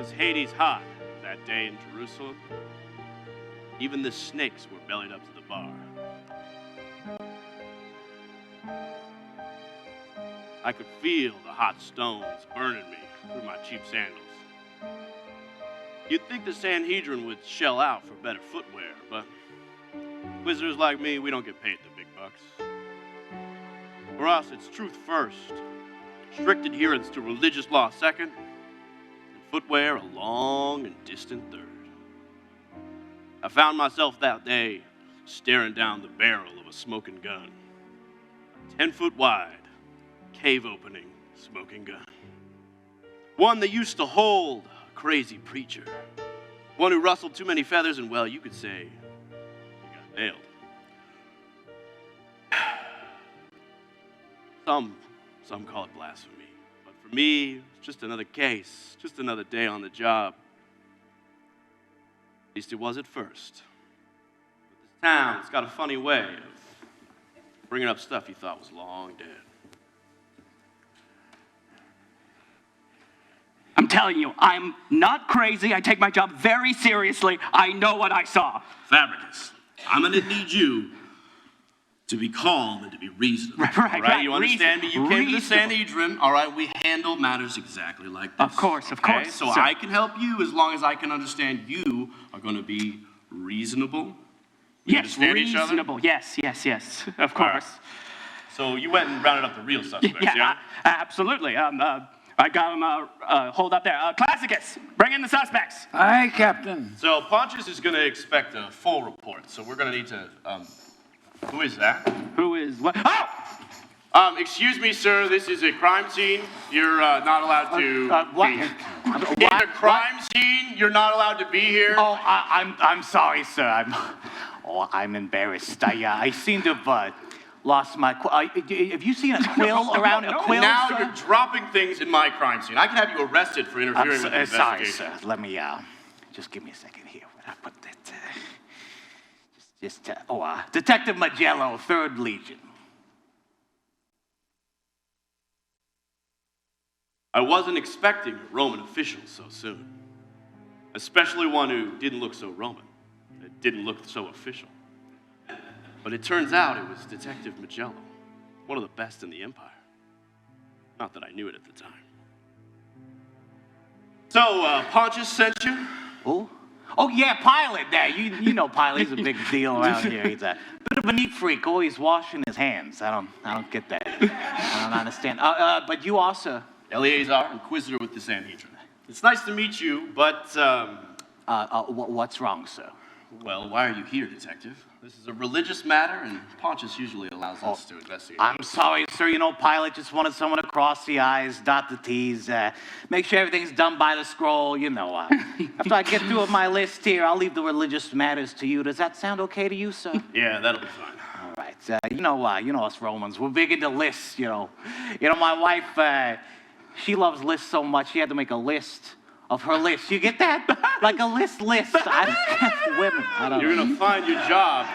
was Hades hot that day in Jerusalem. Even the snakes were bellied up to the bar. I could feel the hot stones burning me through my cheap sandals. You'd think the Sanhedrin would shell out for better footwear, but Inquisitors like me, we don't get paid the big bucks. For us, it's truth first, strict adherence to religious law second, and footwear a long and distant third. I found myself that day staring down the barrel of a smoking gun. 10 foot wide, cave opening smoking gun. One that used to hold a crazy preacher. One who rustled too many feathers and, well, you could say he got nailed. Some call it blasphemy. But for me, it's just another case, just another day on the job. At least it was at first. But this town, it's got a funny way of bringing up stuff you thought was long dead. I'm telling you, I'm not crazy. I take my job very seriously. I know what I saw. Fabricus, I'm going to need you to be calm and to be reasonable. Right? You understand me? You came to the Sanhedrin. All right, we handle matters exactly like this. Of course. So sir. I can help you as long as I can understand you are going to be reasonable. We understand reasonable. Each other? Yes. Of course. Right. So you went and rounded up the real suspects, yeah? Absolutely. I got him hold up there. Classicus, bring in the suspects. Aye, Captain. So Pontius is going to expect a full report. So we're going to need to, who is that? Who is what? Oh! Excuse me, sir. This is a crime scene. You're not allowed to What? be here. In a crime scene, you're not allowed to be here. Oh, I'm sorry, sir. I'm embarrassed. I seem to have lost my. Have you seen a quill around a quill? Now sir? you're dropping things in my crime scene. I can have you arrested for interfering with the investigation. Sorry, sir. Let me just give me a second here. I put that. Detective Magello, 3rd Legion. I wasn't expecting a Roman official so soon, especially one who didn't look so Roman. It didn't look so official. But it turns out it was Detective Magello, one of the best in the Empire. Not that I knew it at the time. So, Pontius sent you? Oh yeah, Pilate there. You know Pilate, he's a big deal around here. He's a bit of a neat freak, always washing his hands. I don't get that. I don't understand. But you also... Eleazar, Inquisitor with the Sanhedrin. It's nice to meet you, but, what's wrong, sir? Well, why are you here, Detective? This is a religious matter, and Pontius usually allows us to investigate. I'm sorry, sir. You know, Pilate just wanted someone to cross the I's, dot the T's, make sure everything's done by the scroll, you know. After I get through with my list here, I'll leave the religious matters to you. Does that sound okay to you, sir? Yeah, that'll be fine. All right. You know us Romans. We're big into lists, you know. You know, my wife, she loves lists so much, she had to make a list of her list. You get that? Like a list. Women. I don't know. You're going to find your job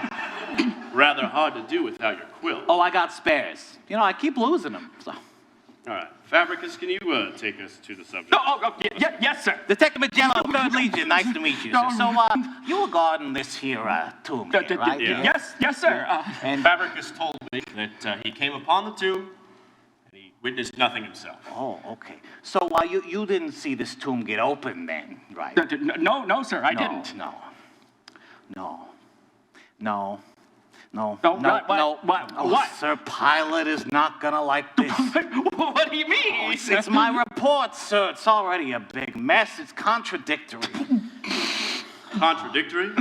rather hard to do without your quill. Oh, I got spares. You know, I keep losing them. So. All right. Fabricus, can you take us to the subject? Yes, sir. Detective Magello, 3rd Legion. Nice to meet you, sir. So, you were guarding this here tomb here, right? Yeah. Yes, sir. And Fabricus told me that he came upon the tomb and he witnessed nothing himself. Oh, okay. So, you didn't see this tomb get open then, right? No, sir, I didn't. No. What? Sir, Pilate is not gonna like this. What do you mean? It's my report, sir. It's already a big mess. It's contradictory. Contradictory?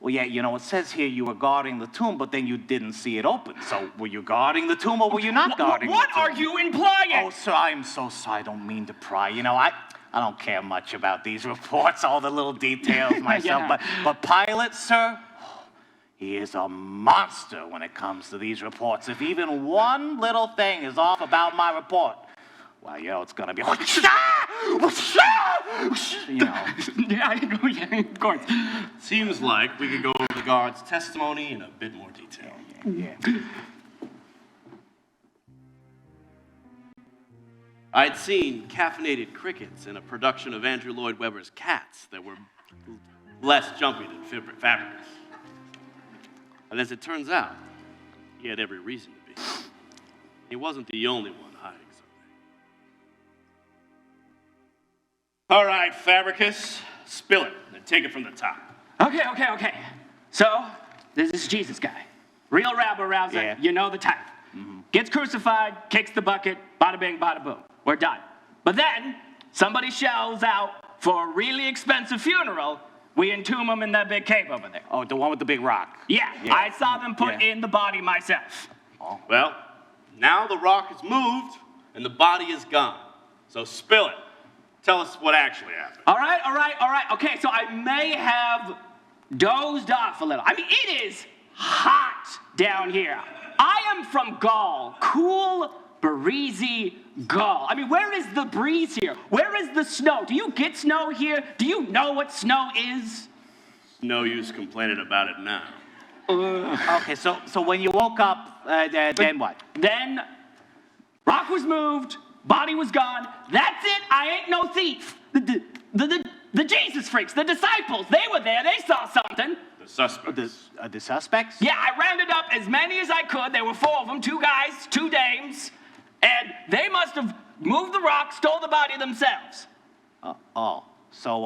Well, yeah, you know, it says here you were guarding the tomb, but then you didn't see it open. So, were you guarding the tomb or were you not guarding the tomb? What are you implying? Oh, sir, I'm so sorry. I don't mean to pry. You know, I don't care much about these reports, all the little details myself. Yeah. But Pilate, sir, he is a monster when it comes to these reports. If even one little thing is off about my report, well, you know, it's going to be... you know. Yeah, of course. Seems like we could go over the guard's testimony in a bit more detail. Yeah. I'd seen caffeinated crickets in a production of Andrew Lloyd Webber's Cats that were less jumpy than Fabricus. And as it turns out, he had every reason to be. He wasn't the only one hiding something. All right, Fabricus, spill it and take it from the top. Okay. So, this is Jesus guy. Real rabble-rouser, Yeah. you know the type. Gets crucified, kicks the bucket, bada bing, bada boom. We're done. But then, somebody shells out for a really expensive funeral. We entomb him in that big cave over there. Oh, the one with the big rock. Yeah, I saw them put in the body myself. Well, now the rock is moved and the body is gone. So spill it. Tell us what actually happened. All right. Okay, so I may have dozed off a little. I mean, it is hot down here. I am from Gaul, cool, breezy Gaul. I mean, where is the breeze here? Where is the snow? Do you get snow here? Do you know what snow is? No use complaining about it now. Okay, so when you woke up, then what? Then, rock was moved, body was gone. That's it. I ain't no thief. The Jesus freaks, the disciples, they were there. They saw something. The suspects. The suspects? Yeah, I rounded up as many as I could. There were 4 of them, 2 guys, 2 dames, and they must have moved the rock, stole the body themselves. So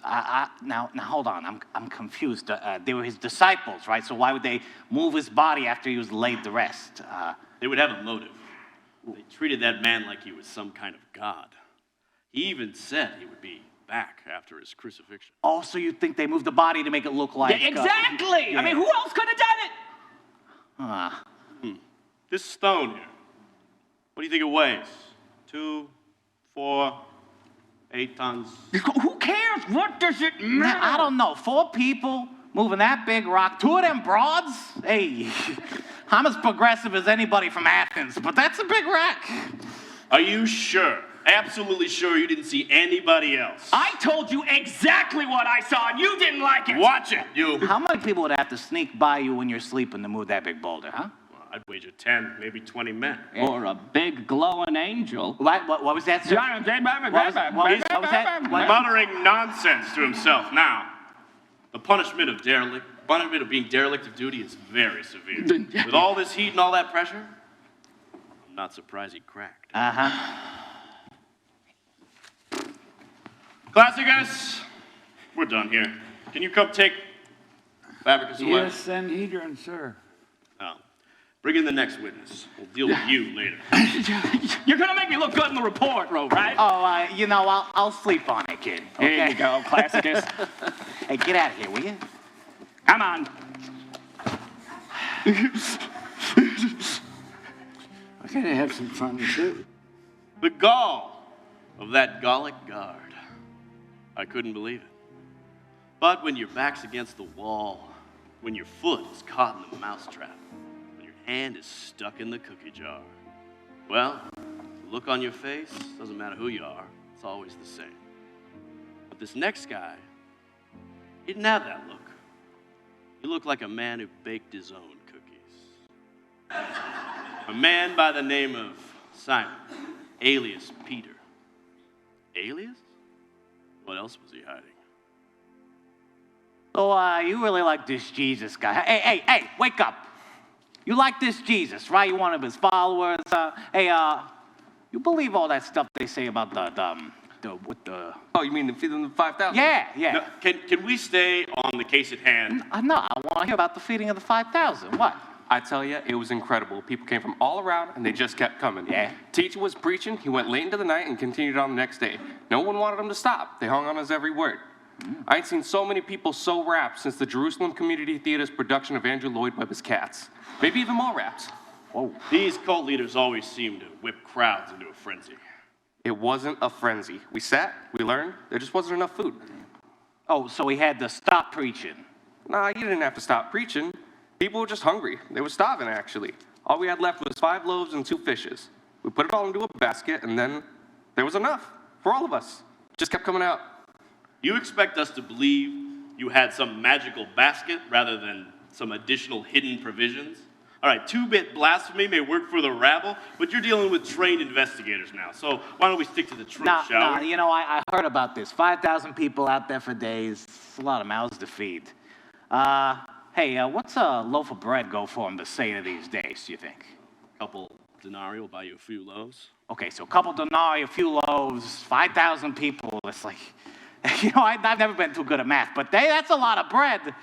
now hold on. I'm confused. They were his disciples, right? So why would they move his body after he was laid to rest? They would have a motive. They treated that man like he was some kind of god. He even said he would be back after his crucifixion. Oh, so you think they moved the body to make it look like... Yeah, exactly. I mean, who else could have done it? This stone here, what do you think it weighs? 2, 4, 8 tons? Who cares? What does it matter? I don't know. 4 people moving that big rock. 2 of them broads? Hey, I'm as progressive as anybody from Athens, but that's a big rock. Are you sure? Absolutely sure you didn't see anybody else? I told you exactly what I saw, and you didn't like it. Watch it, you. How many people would have to sneak by you when you're sleeping to move that big boulder, huh? Well, I'd wager 10, maybe 20 men. Or a big glowing angel. What was that, sir? What was that? What? Muttering nonsense to himself. Now, the punishment of being derelict of duty is very severe. With all this heat and all that pressure, I'm not surprised he cracked. Uh-huh. Classicus, we're done here. Can you come take Fabricus away? Yes, Sanhedrin, sir. Oh. Bring in the next witness. We'll deal with you later. You're gonna make me look good in the report, right? Oh, I'll sleep on it, kid. Okay? Here you go, Classicus. Hey, get out of here, will you? Come on. We're gonna have some fun too. The gall of that Gallic guard. I couldn't believe it. But when your back's against the wall, when your foot is caught in the mousetrap, when your hand is stuck in the cookie jar, well, the look on your face, doesn't matter who you are, it's always the same. But this next guy, he didn't have that look. He looked like a man who baked his own cookies. A man by the name of Simon, alias Peter. Alias? What else was he hiding? So, you really like this Jesus guy. Hey, wake up. You like this Jesus, right? You're one of his followers. You believe all that stuff they say about the Oh, you mean the feeding of the 5,000? Yeah. No, can we stay on the case at hand? No, I want to hear about the feeding of the 5,000. What? I tell you, it was incredible. People came from all around, and they just kept coming. Yeah. Teacher was preaching. He went late into the night and continued on the next day. No one wanted him to stop. They hung on his every word. I ain't seen so many people so rapt since the Jerusalem Community Theater's production of Andrew Lloyd Webber's Cats. Maybe even more rapt. Whoa. These cult leaders always seem to whip crowds into a frenzy. It wasn't a frenzy. We sat, we learned, there just wasn't enough food. Oh, so he had to stop preaching. Nah, you didn't have to stop preaching. People were just hungry. They were starving, actually. All we had left was 5 loaves and 2 fishes. We put it all into a basket, and then there was enough for all of us. Just kept coming out. You expect us to believe you had some magical basket rather than some additional hidden provisions? All right, two-bit blasphemy may work for the rabble, but you're dealing with trained investigators now. So why don't we stick to the truth, shall we? You know, I heard about this. 5,000 people out there for days. It's a lot of mouths to feed. Hey, what's a loaf of bread go for in the Seder these days, do you think? Couple denarii will buy you a few loaves. Okay, so a couple denarii, a few loaves, 5,000 people. It's like, you know, I've never been too good at math, but that's a lot of bread.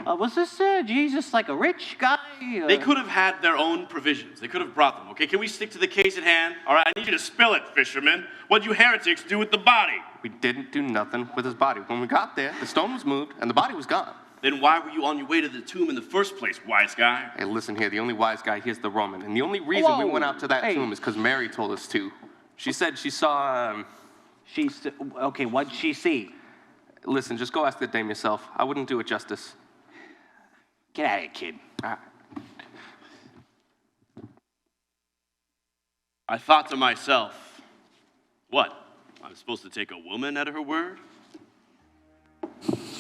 Was this Jesus like a rich guy? They could have had their own provisions. They could have brought them, okay? Can we stick to the case at hand? All right, I need you to spill it, fisherman. What'd you heretics do with the body? We didn't do nothing with his body. When we got there, the stone was moved and the body was gone. Then why were you on your way to the tomb in the first place, wise guy? Hey, listen here, the only wise guy here's the Roman. And the only reason we went out to that Hey. tomb is because Mary told us to. She said she saw, Okay, what'd she see? Listen, just go ask the dame yourself. I wouldn't do it justice. Get out of here, kid. All right. I thought to myself, what? I'm supposed to take a woman at her word?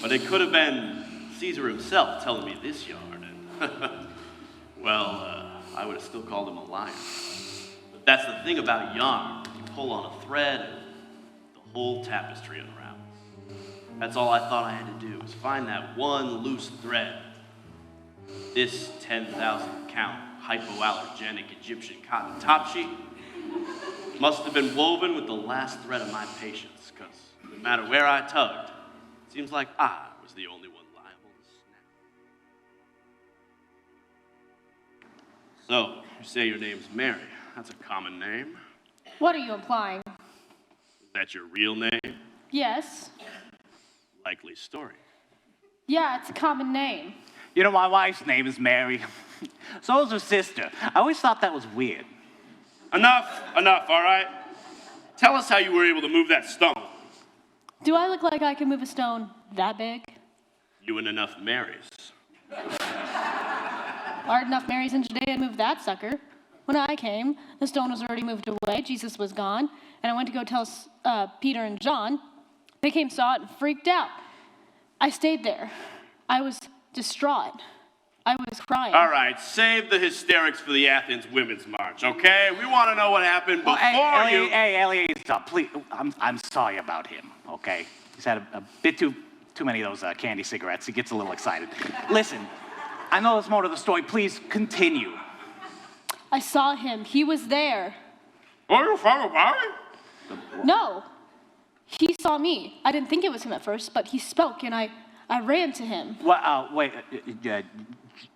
But it could have been Caesar himself telling me this yarn, and well, I would have still called him a liar. But that's the thing about yarn. You pull on a thread, and the whole tapestry unravels. That's all I thought I had to do, was find that one loose thread. This 10,000 count hypoallergenic Egyptian cotton top sheet must have been woven with the last thread of my patience, because no matter where I tugged, it seems like I was the only one liable to snap. So, you say your name's Mary. That's a common name. What are you implying? Is that your real name? Yes. Likely story. Yeah, it's a common name. You know, my wife's name is Mary. So is her sister. I always thought that was weird. Enough, all right? Tell us how you were able to move that stone. Do I look like I can move a stone that big? You and enough Marys. Aren't enough Marys in Judea to move that sucker. When I came, the stone was already moved away, Jesus was gone, and I went to go tell Peter and John. They came, saw it, and freaked out. I stayed there. I was distraught. I was crying. All right, save the hysterics for the Athens Women's March, okay? We want to know what happened before you... Hey, Elliot, please. I'm sorry about him, okay? He's had a bit too many of those candy cigarettes. He gets a little excited. Listen, I know there's more to the story. Please continue. I saw him. He was there. Oh, you found a body? No. He saw me. I didn't think it was him at first, but he spoke, and I ran to him. Well, wait,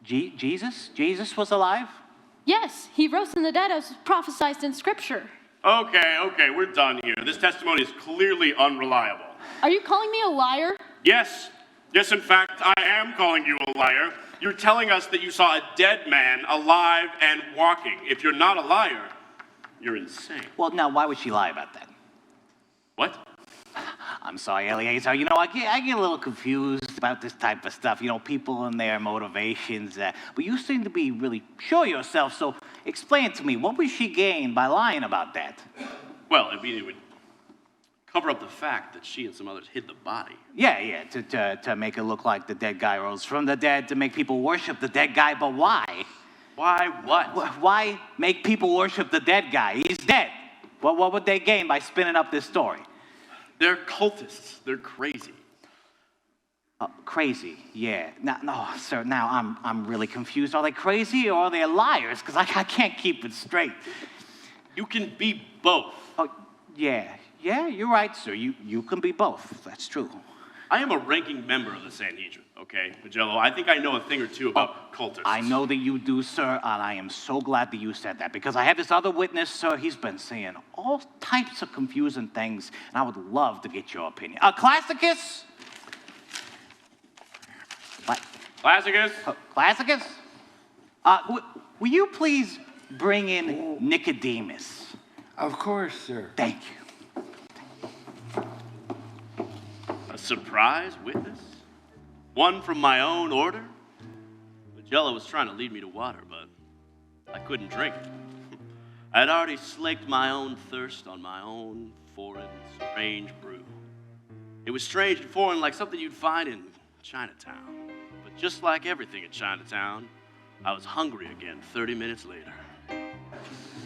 Jesus? Jesus was alive? Yes, he rose from the dead as prophesied in Scripture. Okay, we're done here. This testimony is clearly unreliable. Are you calling me a liar? Yes, in fact, I am calling you a liar. You're telling us that you saw a dead man alive and walking. If you're not a liar, you're insane. Well, now, why would she lie about that? What? I'm sorry, Eliezer. You know, I get a little confused about this type of stuff. You know, people and their motivations. But you seem to be really sure of yourself, so explain to me, what would she gain by lying about that? Well, I mean, it would cover up the fact that she and some others hid the body. Yeah, to make it look like the dead guy rose from the dead, to make people worship the dead guy, but why? Why what? Why make people worship the dead guy? He's dead. Well, what would they gain by spinning up this story? They're cultists. They're crazy. Crazy, yeah. No, sir, now I'm really confused. Are they crazy or are they liars? Because I can't keep it straight. You can be both. Oh, yeah, you're right, sir. You can be both. That's true. I am a ranking member of the Sanhedrin, okay, Magello? I think I know a thing or two about cultists. I know that you do, sir, and I am so glad that you said that, because I have this other witness, sir. He's been saying all types of confusing things, and I would love to get your opinion. Classicus? Classicus? Classicus? Will you please bring in Nicodemus? Of course, sir. Thank you. A surprise witness? One from my own order? Magello was trying to lead me to water, but I couldn't drink it. I had already slaked my own thirst on my own foreign, strange brew. It was strange and foreign, like something you'd find in Chinatown. But just like everything in Chinatown, I was hungry again 30 minutes later.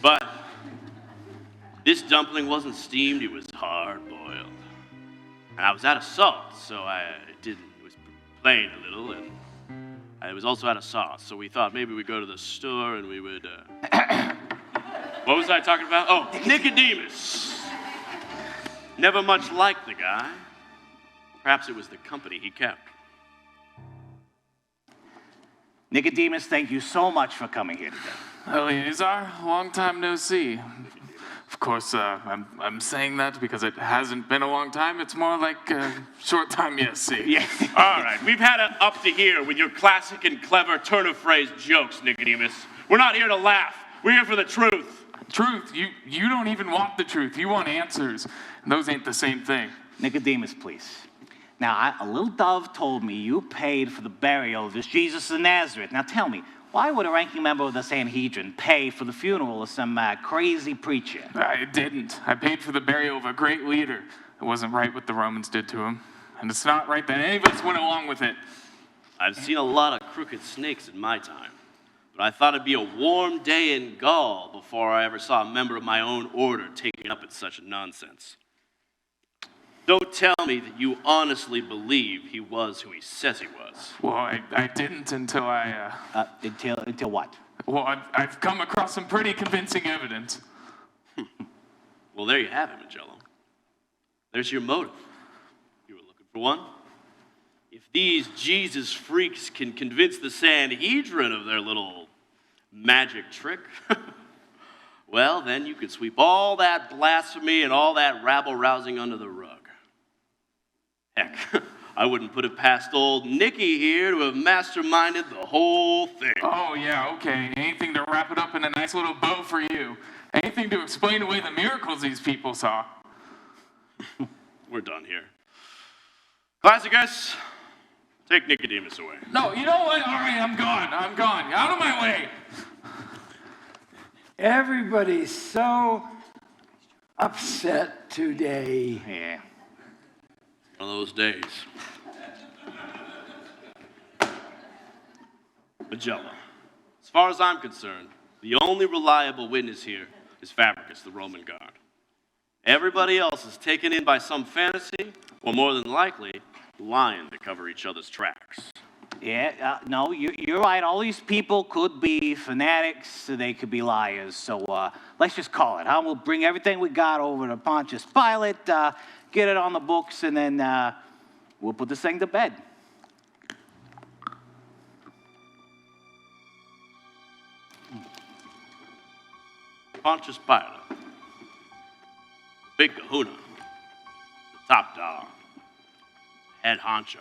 But this dumpling wasn't steamed, it was hard-boiled. And I was out of salt, so it was plain a little, and I was also out of sauce. So we thought maybe we'd go to the store and we would, what was I talking about? Oh, Nicodemus. Never much liked the guy. Perhaps it was the company he kept. Nicodemus, thank you so much for coming here today. Eleazar, long time no see. Of course, I'm saying that because it hasn't been a long time. It's more like a short time yes see. Yeah. All right, we've had it up to here with your classic and clever turn-of-phrase jokes, Nicodemus. We're not here to laugh. We're here for the truth. Truth? You don't even want the truth. You want answers. And those ain't the same thing. Nicodemus, please. Now, a little dove told me you paid for the burial of this Jesus of Nazareth. Now tell me, why would a ranking member of the Sanhedrin pay for the funeral of some crazy preacher? I didn't. I paid for the burial of a great leader. It wasn't right what the Romans did to him. And it's not right that any of us went along with it. I've seen a lot of crooked snakes in my time, but I thought it'd be a warm day in Gaul before I ever saw a member of my own order taken up in such nonsense. Don't tell me that you honestly believe he was who he says he was. Well, I didn't until I, Until what? well, I've come across some pretty convincing evidence. Well, there you have it, Magello. There's your motive. You were looking for one? If these Jesus freaks can convince the Sanhedrin of their little magic trick, well, then you could sweep all that blasphemy and all that rabble-rousing under the rug. Heck, I wouldn't put it past old Nicky here to have masterminded the whole thing. Oh, yeah, okay. Anything to wrap it up in a nice little bow for you. Anything to explain away the miracles these people saw. We're done here. Classicus, take Nicodemus away. No, you know what? All right, I'm gone. Out of my way. Everybody's so upset today. Yeah. One of those days. Magellan, as far as I'm concerned, the only reliable witness here is Fabricus, the Roman guard. Everybody else is taken in by some fantasy, or more than likely, lying to cover each other's tracks. Yeah, no, you're right. All these people could be fanatics, they could be liars. So let's just call it, huh? We'll bring everything we got over to Pontius Pilate, get it on the books, and then we'll put this thing to bed. Pontius Pilate, big kahuna, the top dog, head honcho.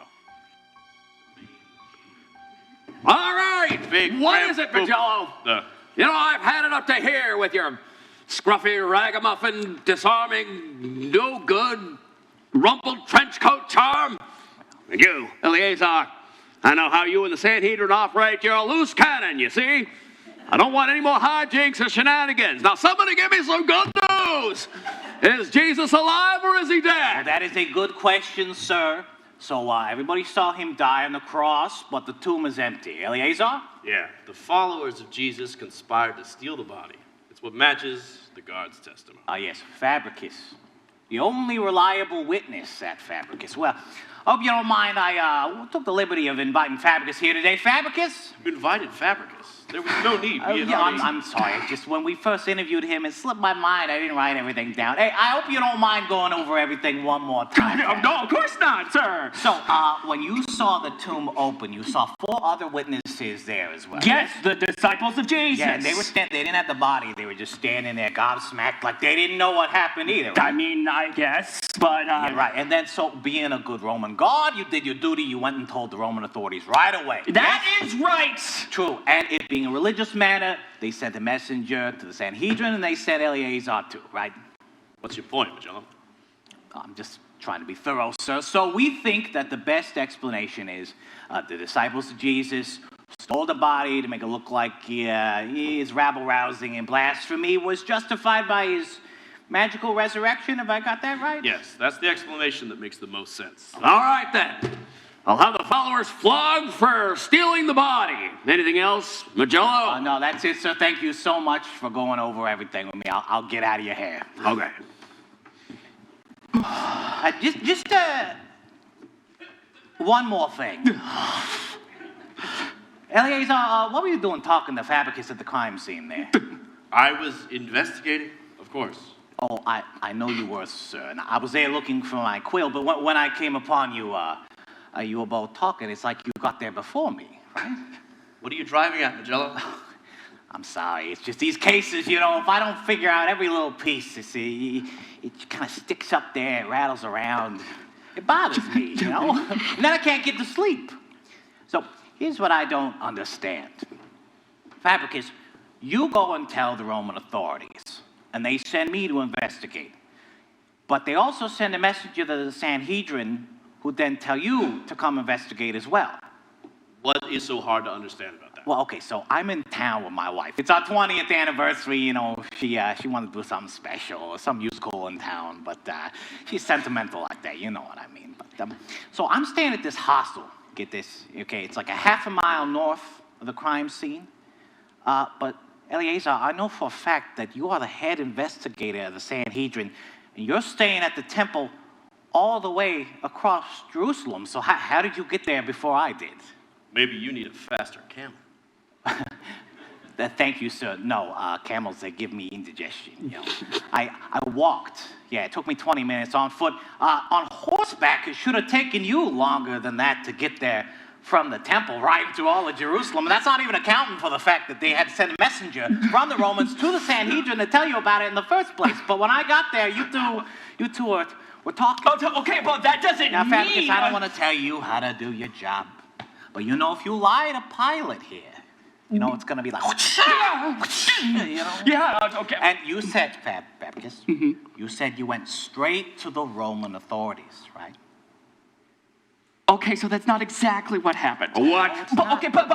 All right, Big what Graham is it, Poop. Magello? You know, I've had it up to here with your scruffy, ragamuffin, disarming, no good, rumpled trench coat charm. And you, Eleazar, I know how you and the Sanhedrin operate. You're a loose cannon, you see? I don't want any more hijinks or shenanigans. Now, somebody give me some good news. Is Jesus alive or is he Well, dead? that is a good question, sir. So everybody saw him die on the cross, but the tomb is empty. Eleazar? Yeah, the followers of Jesus conspired to steal the body. It's what matches the guard's testimony. Yes, Fabricus. The only reliable witness at Fabricus. Well, hope you don't mind, I took the liberty of inviting Fabricus here today. Fabricus? You invited Fabricus. There was no need. We had Yeah, already- I'm sorry. Just when we first interviewed him, it slipped my mind. I didn't write everything down. Hey, I hope you don't mind going over everything one more time. No, of course not, sir. So, when you saw the tomb open, you saw 4 other witnesses there as well. Yes, the disciples of Jesus. Yeah, they were they didn't have the body. They were just standing there gobsmacked like they didn't know what happened either. Right? I mean, I guess, but Yeah, right. And then, so being a good Roman guard, you did your duty. You went and told the Roman authorities right away. that is right. True. And it being a religious matter, they sent a messenger to the Sanhedrin, and they sent Eleazar too, right? What's your point, Magellan? I'm just trying to be thorough, sir. So we think that the best explanation is the disciples of Jesus stole the body to make it look like his rabble-rousing and blasphemy was justified by his magical resurrection. Have I got that right? Yes, that's the explanation that makes the most sense. All right, then. I'll have the followers flogged for stealing the body. Anything else, Magello? No, that's it, sir. Thank you so much for going over everything with me. I'll get out of your hair. Okay. Just one more thing. Eleazar, what were you doing talking to Fabricus at the crime scene there? I was investigating, of course. Oh, I know you were, sir. And I was there looking for my quill, but when I came upon you, you were both talking. It's like you got there before me, right? What are you driving at, Magello? I'm sorry. It's just these cases, you know, if I don't figure out every little piece, you see, it kind of sticks up there, it rattles around. It bothers me, you know? And then I can't get to sleep. So here's what I don't understand. Fabricus, you go and tell the Roman authorities, and they send me to investigate. But they also send a messenger to the Sanhedrin, who then tell you to come investigate as well. What is so hard to understand about that? Well, okay, so I'm in town with my wife. It's our 20th anniversary, you know. She wanted to do something special, some musical in town, but she's sentimental like that, you know what I mean. But so I'm staying at this hostel. Get this, okay? It's like a half a mile north of the crime scene. But Eleazar, I know for a fact that you are the head investigator of the Sanhedrin, and you're staying at the temple all the way across Jerusalem. So how did you get there before I did? Maybe you need a faster camel. Thank you, sir. No, camels, they give me indigestion. You know. I walked. Yeah, it took me 20 minutes on foot. On horseback, it should have taken you longer than that to get there from the temple right into all of Jerusalem. And that's not even accounting for the fact that they had to send a messenger from the Romans to the Sanhedrin to tell you about it in the first place. But when I got there, you two were talking. Oh, okay, but that doesn't Now, Fabricus, mean... I don't want to tell you how to do your job. But you know, if you lie to Pilate here, you know, it's going to be like, you know? Yeah, okay. And you said, Fabricus, you said you went straight to the Roman authorities, right? Okay, so that's not exactly what happened. What? But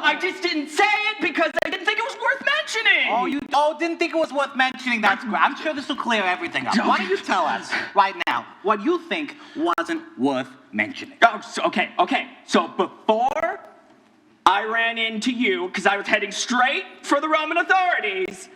I just didn't say it because I didn't think it was worth mentioning. Oh, you didn't think it was worth mentioning? That's great. I'm sure this will clear everything up. Why don't you tell us right now what you think wasn't worth mentioning? Oh, so, okay. So before I ran into you, because I was heading straight for the Roman authorities,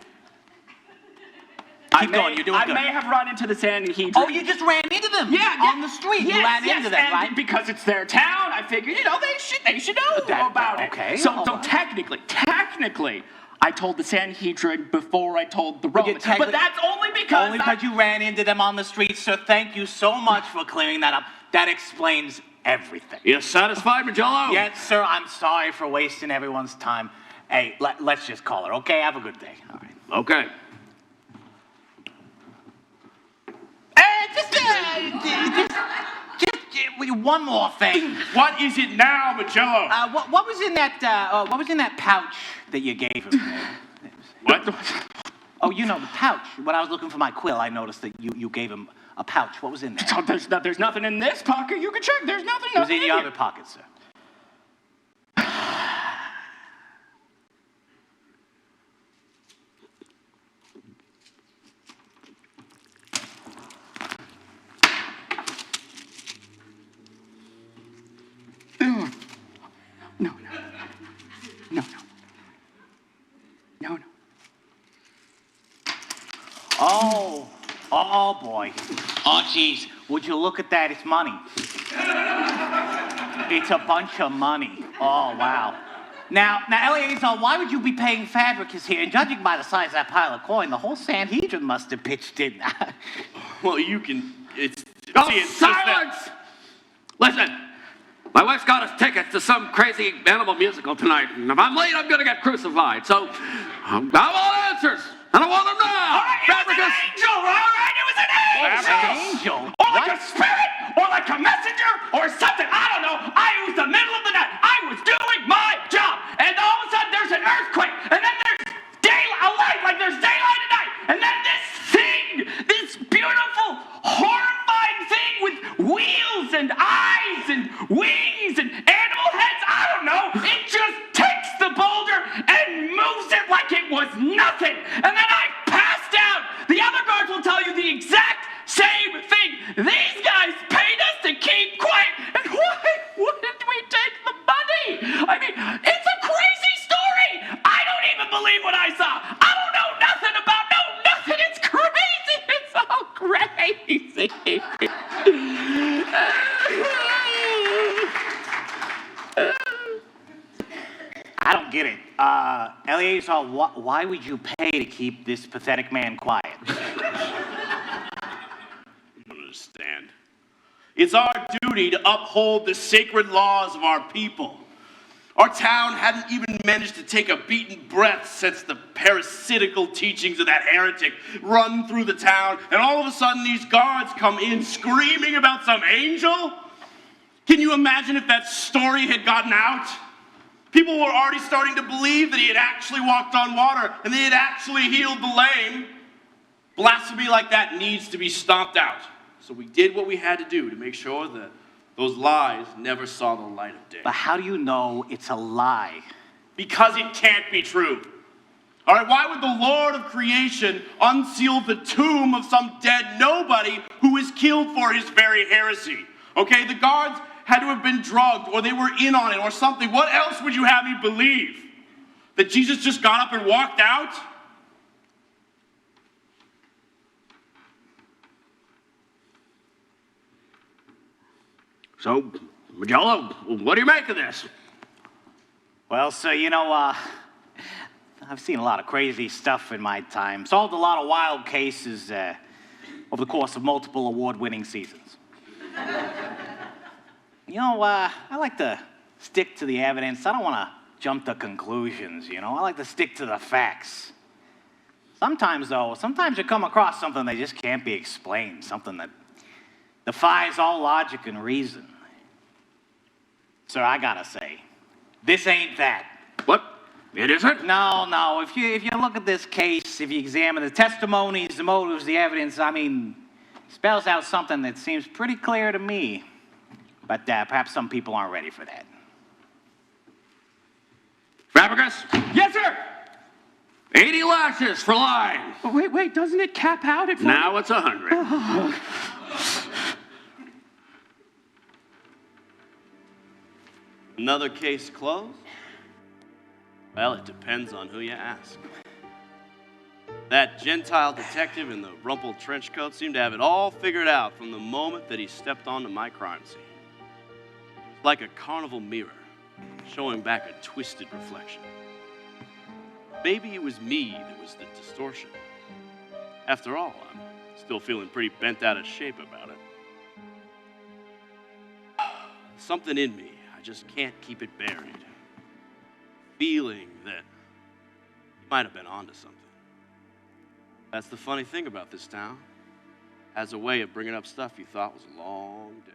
Keep going, you're doing I good. may have run into the Sanhedrin. Oh, you just ran into them on the street. Yes, you ran into them, and right? because it's their town, I figured, you know, they should know about it. Okay. So technically, I told the Sanhedrin before I told the Romans. But that's only because you ran into them on the street, sir. Thank you so much for clearing that up. That explains everything. You satisfied, Magello? Yes, sir. I'm sorry for wasting everyone's time. Hey, let's just call it, okay? Have a good day. All right. Okay. Just one more thing. What is it now, Magello? What was in that pouch that you gave him? What? Oh, you know, the pouch. When I was looking for my quill, I noticed that you gave him a pouch. What was in there? So there's nothing in this pocket. You can check. There's nothing. It was in in your here. other pocket, sir. No. Oh boy. Oh jeez. Would you look at that? It's money. It's a bunch of money. Oh wow. Now, Eleazar, why would you be paying Fabricus here? And judging by the size of that pile of coin, the whole Sanhedrin must have pitched in. Well, you can. It's. Oh, see, it's just that- silence! Listen, my wife's got us tickets to some crazy animal musical tonight, and if I'm late, I'm gonna get crucified. So, I want answers, and I want them now. Fabricus. Angel, all right? It was an angel. Angel? Or like a spirit, or like a messenger, or something. I don't know. It was the middle of the night. I was doing my job, and all of a sudden there's an earthquake, and then there's a light, like there's daylight at night, and then this beautiful, horrifying thing with wheels and eyes and wings and animal heads. I don't know. It just takes the boulder and moves it like it was nothing, and then I passed out. The other guards will tell you the exact same thing. These guys paid us to keep quiet, and what did we do? I don't get it. Eleazar, why would you pay to keep this pathetic man quiet? I don't understand. It's our duty to uphold the sacred laws of our people. Our town hadn't even managed to take a beaten breath since the parasitical teachings of that heretic run through the town, and all of a sudden these guards come in screaming about some angel? Can you imagine if that story had gotten out? People were already starting to believe that he had actually walked on water and that he had actually healed the lame. Blasphemy like that needs to be stomped out. So we did what we had to do to make sure that those lies never saw the light of day. But how do you know it's a lie? Because it can't be true. All right, why would the Lord of creation unseal the tomb of some dead nobody who was killed for his very heresy? Okay, the guards had to have been drugged, or they were in on it, or something. What else would you have me believe? That Jesus just got up and walked out? So, Magello, what do you make of this? Well, sir, I've seen a lot of crazy stuff in my time. Solved a lot of wild cases over the course of multiple award-winning seasons. I like to stick to the evidence. I don't want to jump to conclusions, I like to stick to the facts. Sometimes you come across something that just can't be explained, something that defies all logic and reason. Sir, I gotta say, this ain't that. What? It isn't? No. If you look at this case, if you examine the testimonies, the motives, the evidence, spells out something that seems pretty clear to me. But perhaps some people aren't ready for that. Fabricus, Yes, sir. 80 lashes for lying. Oh, wait, doesn't it cap out at 40? Now it's 100. Another case closed? Well, it depends on who you ask. That Gentile detective in the rumpled trench coat seemed to have it all figured out from the moment that he stepped onto my crime scene. It was like a carnival mirror, showing back a twisted reflection. Maybe it was me that was the distortion. After all, I'm still feeling pretty bent out of shape about it. Something in me, I just can't keep it buried. Feeling that you might have been onto something. That's the funny thing about this town. It has a way of bringing up stuff you thought was long dead.